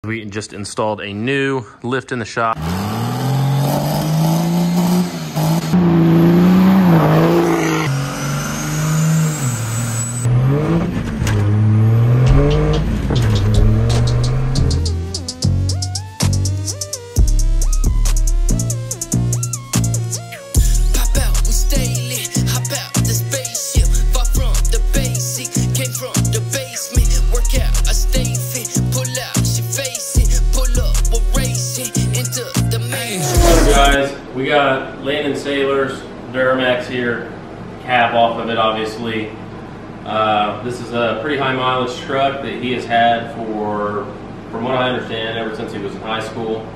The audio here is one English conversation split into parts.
We just installed a new lift in the shop. Guys, we got Landon Sailor's Duramax here, cab off of it obviously. This is a pretty high mileage truck that he has had for, from what I understand, ever since he was in high school.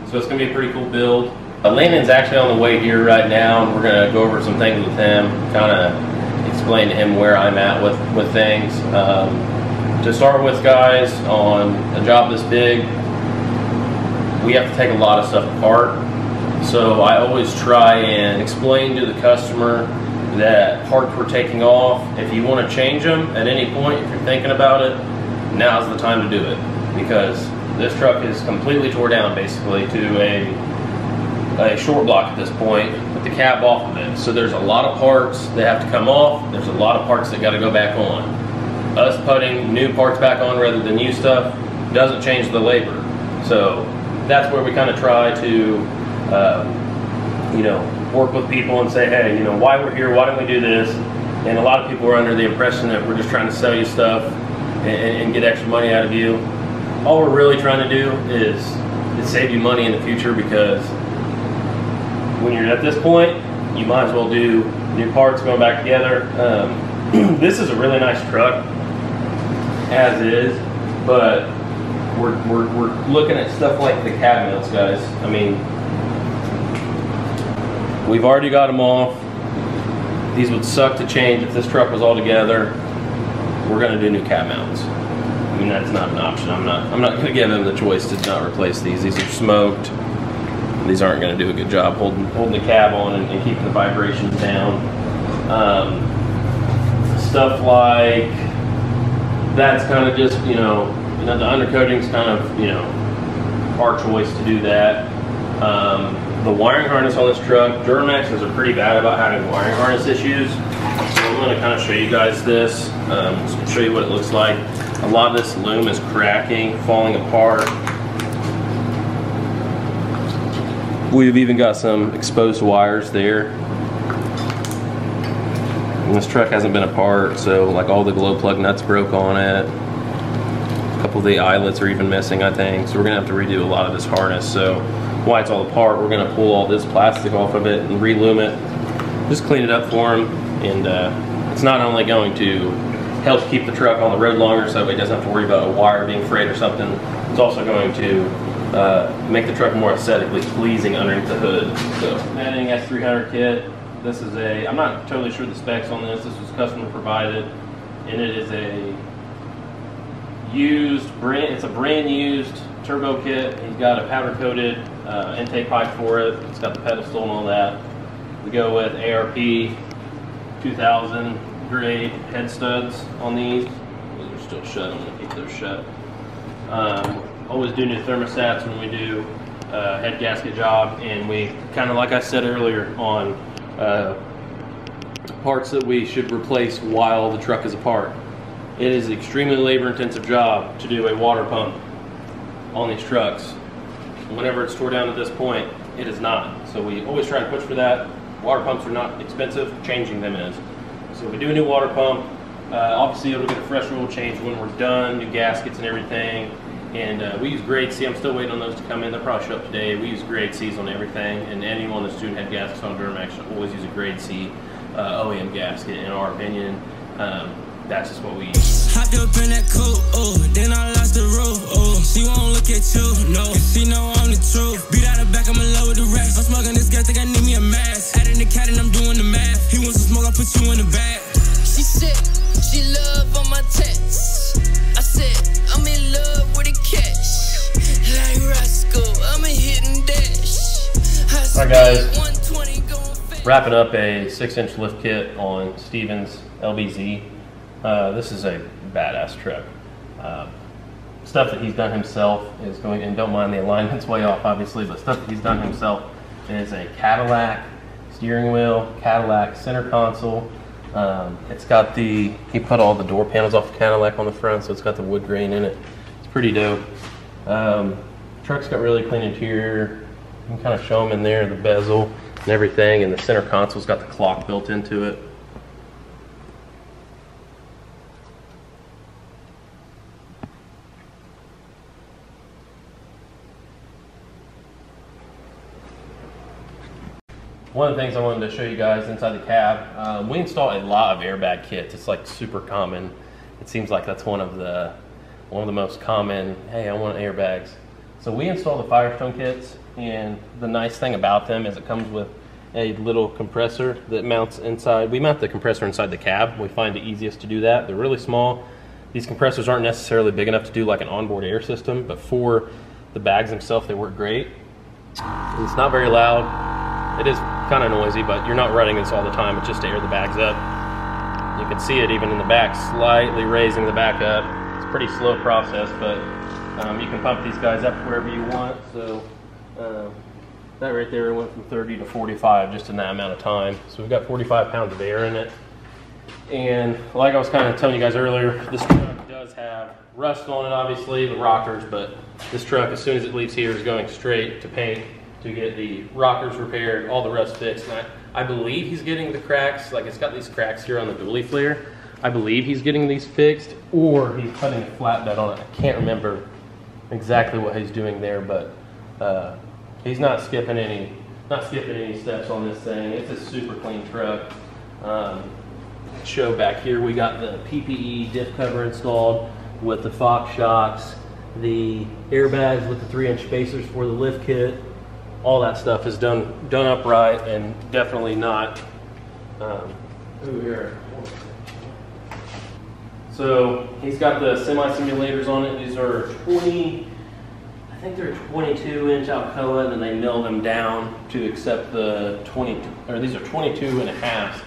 So it's going to be a pretty cool build. Landon's actually on the way here right now, and we're going to go over some things with him, kind of explain to him where I'm at with things. To start with, guys, on a job this big, we have to take a lot of stuff apart. So I always try and explain to the customer that parts we're taking off, if you want to change them at any point, if you're thinking about it, now's the time to do it. Because this truck is completely tore down basically to a short block at this point with the cab off of it. So there's a lot of parts that have to come off, there's a lot of parts that got to go back on. Us putting new parts back on rather than new stuff doesn't change the labor. So that's where we kind of try to you know, work with people and say, hey, you know, why we're here, why don't we do this? And a lot of people are under the impression that we're just trying to sell you stuff and get extra money out of you. All we're really trying to do is save you money in the future, because when you're at this point, you might as well do new parts going back together. This is a really nice truck as is, but we're looking at stuff like the cab mounts, guys. I mean, we've already got them off. These would suck to change if this truck was all together. We're going to do new cab mounts. I mean, that's not an option. I'm not going to give them the choice to not replace these. These are smoked. These aren't going to do a good job holding the cab on and keeping the vibrations down. Stuff like that's kind of just, you know, the undercoating's kind of, you know, our choice to do that. The wiring harness on this truck, Duramaxes are pretty bad about having wiring harness issues. So I'm going to kind of show you guys this, show you what it looks like. A lot of this loom is cracking, falling apart. We've even got some exposed wires there. And this truck hasn't been apart, so like all the glow plug nuts broke on it. A couple of the eyelets are even missing, I think. So we're going to have to redo a lot of this harness. So while it's all apart, we're going to pull all this plastic off of it and re-loom it. Just clean it up for him. And it's not only going to help keep the truck on the road longer so he doesn't have to worry about a wire being frayed or something, it's also going to make the truck more aesthetically pleasing underneath the hood. So, adding S300 kit. This is a, I'm not totally sure the specs on this. This was customer provided, and it is a used, it's a brand used turbo kit. He's got a powder coated intake pipe for it. It's got the pedestal and all that. We go with ARP 2000 grade head studs on these. Those are still shut. I'm going to keep those shut. Always do new thermostats when we do head gasket job, and we kind of, like I said earlier, on parts that we should replace while the truck is apart. It is an extremely labor-intensive job to do a water pump on these trucks. Whenever it's tore down at this point, it is not. So we always try to push for that. Water pumps are not expensive, changing them is. So we do a new water pump. Obviously it'll get a fresh oil change when we're done, new gaskets and everything. And we use grade C. I'm still waiting on those to come in. They'll probably show up today. We use grade C's on everything, and anyone that's doing head gaskets on Duramax should always use a grade C OEM gasket, in our opinion. That's just what we use. Hopped up in that coupe, oh, then I lost the roof, oh. She won't look at you, no, she know I'm the truth. Beat out the back, I'm in love with the rest. I'm smoking this gas, think I need me a mask. Adding the cat and I'm doing the math. He wants to smoke, I put you in the bag. She said, she love on my texts. I said, I'm in love with the cash. Like Roscoe, I'm a hidden dash. Alright guys, wrapping up a 6-inch lift kit on Stevens LBZ. This is a badass truck. stuff that he's done himself is going, and don't mind the alignment's way off obviously, but stuff that he's done himself is a Cadillac steering wheel, Cadillac center console. It's got he put all the door panels off the Cadillac on the front, so it's got the wood grain in it. It's pretty dope. Truck's got really clean interior. You can kind of show them in there, the bezel and everything, and the center console's got the clock built into it. One of the things I wanted to show you guys inside the cab, we install a lot of airbag kits. It's like super common. It seems like that's one of the most common, hey, I want airbags. So we install the Firestone kits, and the nice thing about them is it comes with a little compressor that mounts inside. We mount the compressor inside the cab. We find it easiest to do that. They're really small. These compressors aren't necessarily big enough to do like an onboard air system, but for the bags themselves, they work great. It's not very loud. It is kind of noisy, but you're not running this all the time. It's just to air the bags up. You can see it even in the back, slightly raising the back up. It's a pretty slow process, but you can pump these guys up wherever you want. So that right there went from 30 to 45 just in that amount of time. So we've got 45 pounds of air in it. And like I was kind of telling you guys earlier, this truck does have rust on it, obviously, the rockers, but this truck, as soon as it leaves here, is going straight to paint to get the rockers repaired, all the rust fixed. And I believe he's getting the cracks, like it's got these cracks here on the dually flare. I believe he's getting these fixed, or he's putting a flatbed on it. I can't remember exactly what he's doing there, but he's not skipping any steps on this thing. It's a super clean truck. Show back here, we got the PPE diff cover installed with the Fox shocks, the airbags with the 3-inch spacers for the lift kit. All that stuff is done upright and definitely not. Here. So he's got the semi simulators on it. These are 20, I think they're 22-inch Alcoa, and then they mill them down to accept the 20, or these are 22 and a half.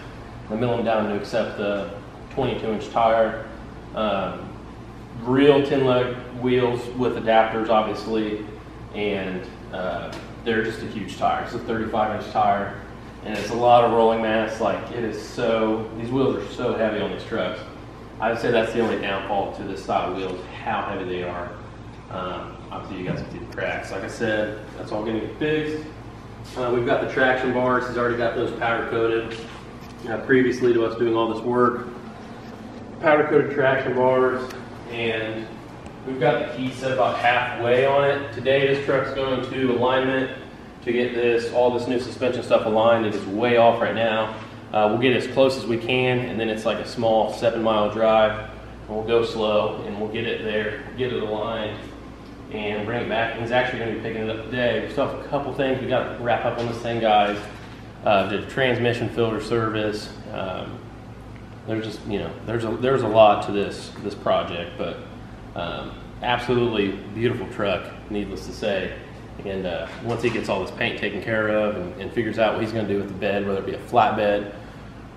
They mill them down to accept the 22-inch tire. Real 10-leg wheels with adapters, obviously, and they're just a huge tire. It's a 35-inch tire, and it's a lot of rolling mass. Like, it is so, these wheels are so heavy on these trucks. I would say that's the only downfall to this style of wheels, how heavy they are. Obviously, you guys can see the cracks. Like I said, that's all going to get fixed. We've got the traction bars. He's already got those powder coated. Previously to us doing all this work, powder coated traction bars, and we've got the key set about halfway on it. Today this truck's going to alignment to get all this new suspension stuff aligned. It is way off right now. We'll get as close as we can, and then it's like a small 7-mile drive, and we'll go slow and we'll get it there, get it aligned, and bring it back. And he's actually going to be picking it up today. We still have a couple things we got to wrap up on this thing, guys. The transmission filter service. There's just, there's a lot to this project, but absolutely beautiful truck, needless to say. And once he gets all this paint taken care of and figures out what he's going to do with the bed, whether it be a flat bed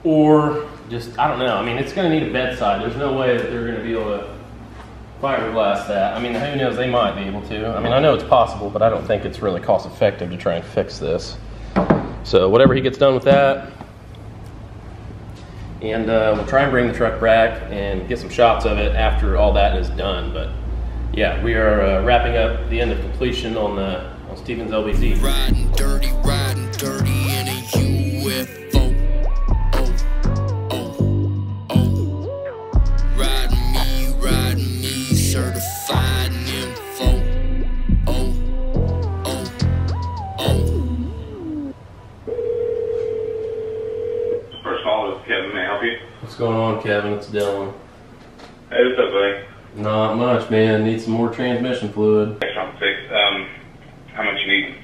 or just, I don't know. I mean, it's going to need a bedside. There's no way that they're going to be able to fiberglass that. I mean, who knows? They might be able to. I mean, I know it's possible, but I don't think it's really cost effective to try and fix this. So whatever he gets done with that, and we'll try and bring the truck back and get some shots of it after all that is done. But yeah, we are wrapping up the end of completion on Stevens LBZ. Riding dirty in a UFO. Riding me, certified info. First call is Kevin. May I help you? What's going on, Kevin? It's Dylan. Hey, what's up, buddy? Not much, man. Need some more transmission fluid. How much you need?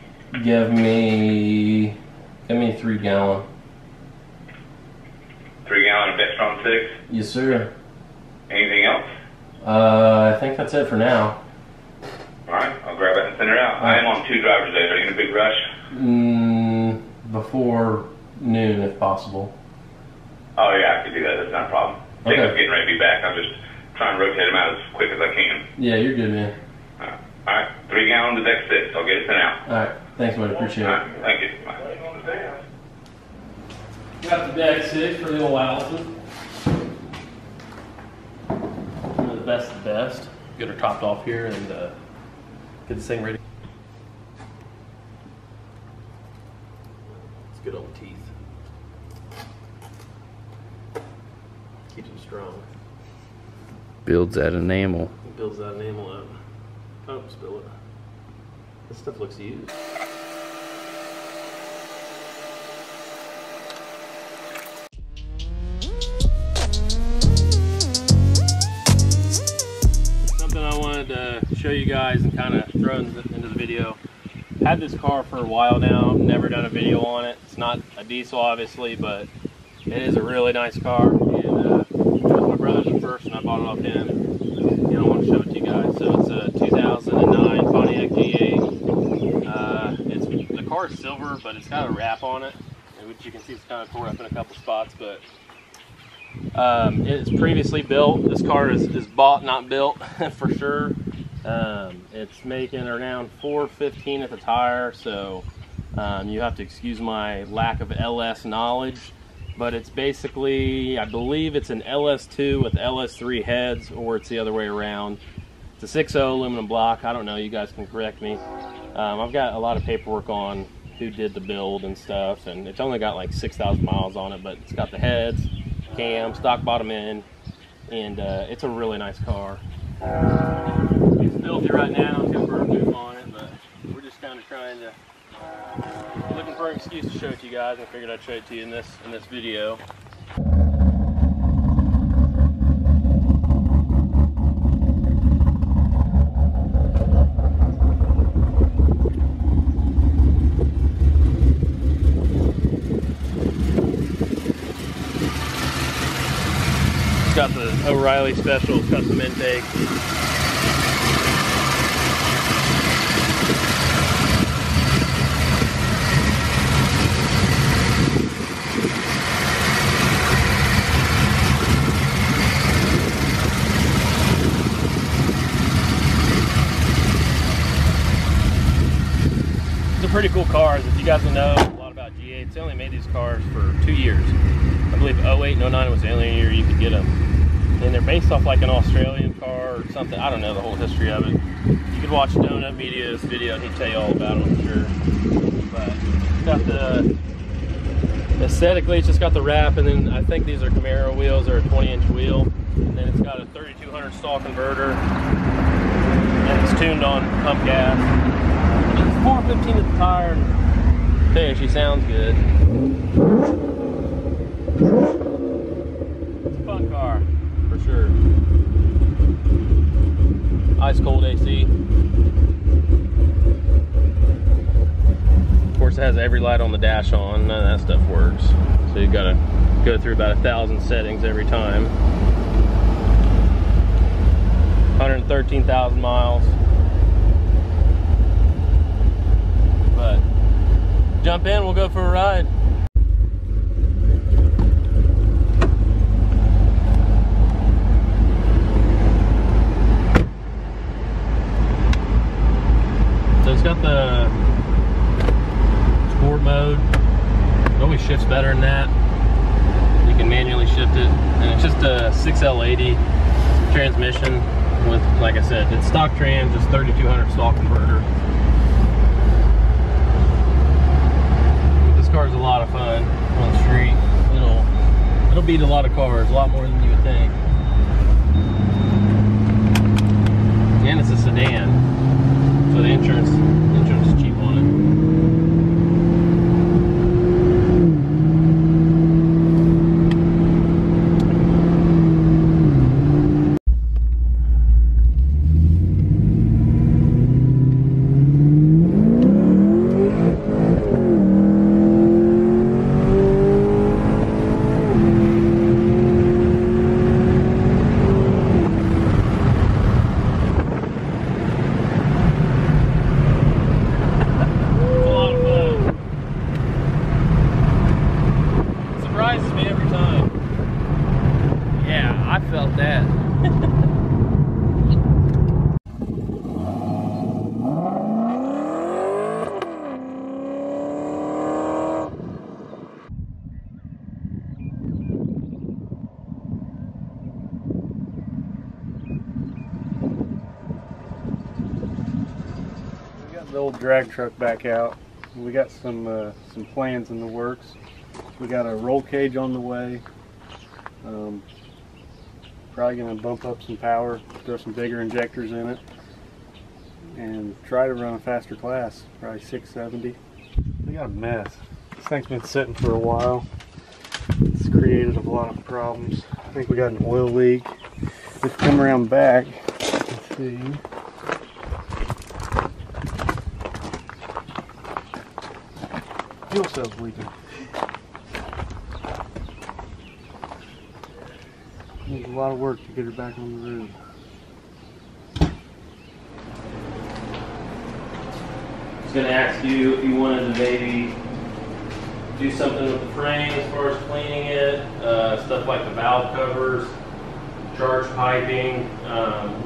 Give me a 3-gallon. 3-gallon of Vextron 6? Yes, sir. Anything else? I think that's it for now. Alright, I'll grab it and send it out. I am on 2 drivers days. Are you in a big rush? Before noon, if possible. Oh, yeah, I could do that. That's not a problem. Okay. Jacob's getting ready to be back. I'm just try and rotate them out as quick as I can. Yeah, you're good, man. All right, 3 gallons of deck 6. I'll get it sent out. All right, thanks, buddy. Appreciate All it. right, thank you. Bye. Got the deck 6 for the old Allison. One of the best of the best. Get her topped off here and get this thing ready. It's good old teeth. Keeps them strong. Builds that enamel. Builds that enamel up. Oh, spill it. This stuff looks used. Something I wanted to show you guys and kind of throw into the video. Had this car for a while now, never done a video on it. It's not a diesel obviously, but it is a really nice car. And my brother's the first and I bought it off him. And I want to show it to you guys. So it's a 2009 Pontiac G8. The car is silver, but it's got a wrap on it, which you can see it's kind of tore up in a couple spots. But it's previously built. This car is bought, not built for sure. It's making around 415 at the tire, so you have to excuse my lack of LS knowledge. But it's basically, I believe it's an LS2 with LS3 heads, or it's the other way around. It's a 6.0 aluminum block. I don't know, you guys can correct me. I've got a lot of paperwork on who did the build and stuff, and it's only got like 6,000 miles on it, but it's got the heads, cam, stock bottom end, and it's a really nice car. It's filthy right now, got burn roof on it, but we're just kind of trying to, looking for an excuse to show it to you guys, and I figured I'd show it to you in this video. It's got the O'Reilly Special custom intake. It's a pretty cool car. If you guys don't know a lot about G8s, they only made these cars for 2 years. I believe 08 and 09 was the only year you could get them. And they're based off like an Australian car or something. I don't know the whole history of it. You could watch Donut Media's video and he'd tell you all about them, I'm sure. But it's got the, aesthetically it's just got the wrap, and then I think these are Camaro wheels or a 20-inch wheel. And then it's got a 3200 stall converter. And it's tuned on pump gas. It's 415 at the tire. And I tell you, she sounds good. It's a fun car, for sure. Ice cold AC. Of course, it has every light on the dash on. None of that stuff works. So you gotta go through about 1,000 settings every time. 113,000 miles. But jump in, we'll go for a ride. So it's got the sport mode. It always shifts better than that. You can manually shift it. And it's just a 6L80 transmission with, like I said, it's stock trans, just 3200 stall converter. This car is a lot of fun on the street. It'll beat a lot of cars, a lot more than you would think. And it's a sedan, so the insurance is cheap on it. the old drag truck back out. We got some plans in the works. We got a roll cage on the way. Probably going to bump up some power, throw some bigger injectors in it, and try to run a faster class, probably 670. We got a mess. This thing's been sitting for a while. It's created a lot of problems. I think we got an oil leak. If we come around back, let's see. Fuel cell's leaking. Needs a lot of work to get her back on the road. I was going to ask you if you wanted to maybe do something with the frame as far as cleaning it, stuff like the valve covers, charge piping.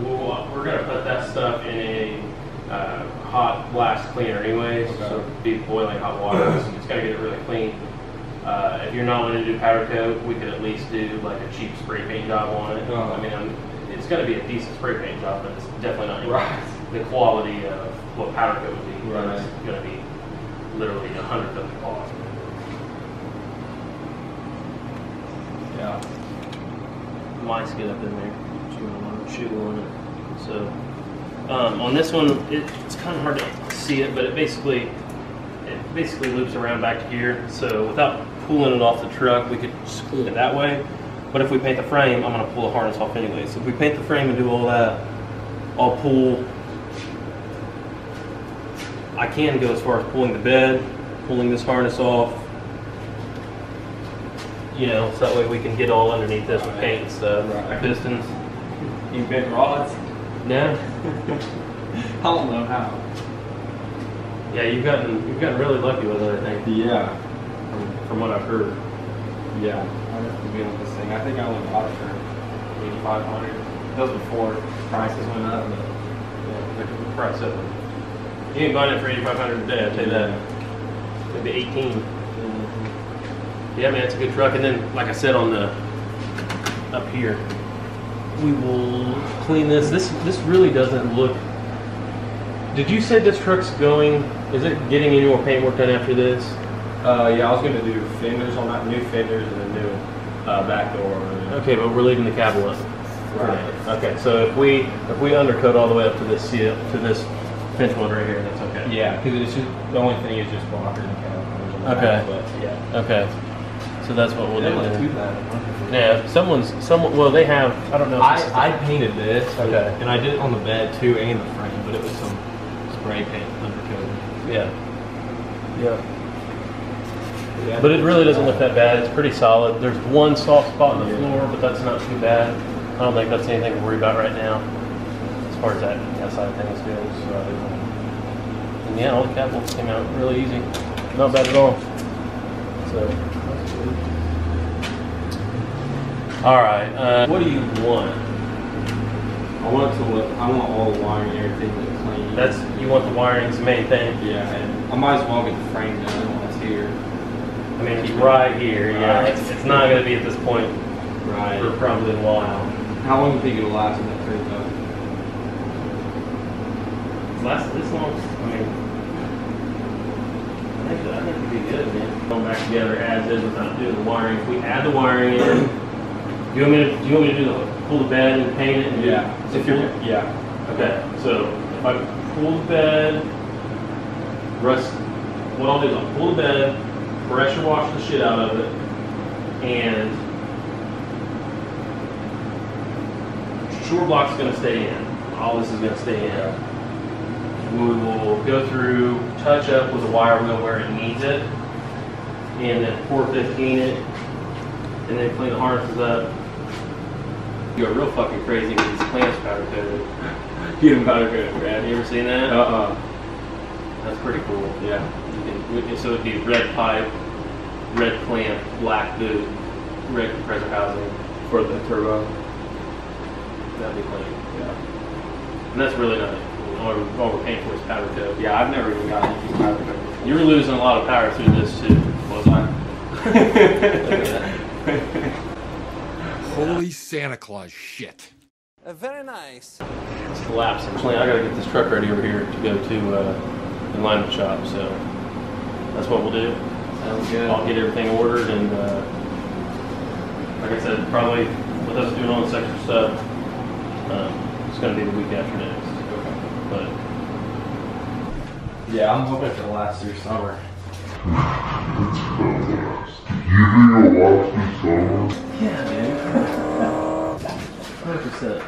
We're going to put that stuff in a hot blast cleaner anyways, so it'll be boiling hot water. It's going to get it really clean. If you're not wanting to do powder coat, we could at least do like a cheap spray paint job on it. I mean, it's going to be a decent spray paint job, but it's definitely not the quality of what powder coat would be. It's going to be literally 100th of the cost. Yeah. Mice get up in there, chew on it. So on this one, it's kind of hard to see it, but it basically loops around back to here. So without pulling it off the truck, we could just clean it that way. But if we paint the frame, I'm going to pull the harness off anyway. So if we paint the frame and do all that, I'll pull. I can go as far as pulling the bed, pulling this harness off. You know, so that way we can get all underneath this with paint and stuff. Pistons. You bent rods? No. I don't know how. Yeah, you've gotten really lucky with it, I think. Yeah. From what I've heard. Yeah. I have to be on this thing. I think I only bought it for $8,500. That was before prices went up. But Yeah, the price of it. You ain't buying it for $8,500 a day, I'll tell you that. Maybe 18. Yeah, man, it's a good truck. And then, like I said, on the up here, we will clean this. This really doesn't look. Did you say this truck's going? Is it getting any more paint work done after this? Yeah, I was gonna do fenders on that, new fenders and a new back door. Okay, but we're leaving the cab alone. Right. Okay, so if we undercoat all the way up to this seal, to this pinch one right here, that's okay. Yeah, because it's just the only thing is just blocker and cab. Okay. But yeah. Okay. So that's what we'll do. Too bad. Yeah, someone. Well, they have. I don't know. If I painted this. Okay. And I did it on the bed too and the frame, but it was some spray paint undercoat. Yeah. Yeah. But it really doesn't look that bad. It's pretty solid. There's one soft spot on the floor, but that's not too bad. I don't think that's anything to worry about right now, as far as that side of things goes. And yeah, all the cab bolts came out really easy. Not bad at all. So. All right. What do you want? I want all the wiring and everything to clean. You want the wiring's the main thing. Yeah, and I might as well get the frame done while it's here. I mean, it's right here. Yeah, Right. it's not going to be at this point Right. for probably a while. How long do you think it'll last in that frame though? Last this long? I mean, I think it'd be good, man. Going back together as is without doing the wiring. If we add the wiring in, do you want me to do pull the bed and paint it? And Yeah. Okay. So if I pull the bed, what I'll do is I'll pull the bed, pressure wash the shit out of it, and shore block's going to stay in. All this is going to stay in. We will go through, touch up with the wire wheel where it needs it, and then 415 it, and then clean the harnesses up. You go real fucking crazy with these clamps powder coated. Get them powder coated, Brad. You ever seen that? That's pretty cool. Yeah. So it'd be red pipe, red clamp, black boot, red compressor housing for the turbo. That'd be clean. Yeah. And that's really not all we're paying for is powder coat. Yeah, I've never even gotten into powder coat. You were losing a lot of power through this too, was I? Holy Santa Claus shit. Very nice. It's collapsing. I gotta get this truck ready over here to go to and line the shop. So that's what we'll do. Sounds good. I'll get everything ordered, and like I said, probably with us doing all this extra stuff, it's going to be the week after next. But yeah, I'm hoping for the last through summer. Yeah, man. 100%.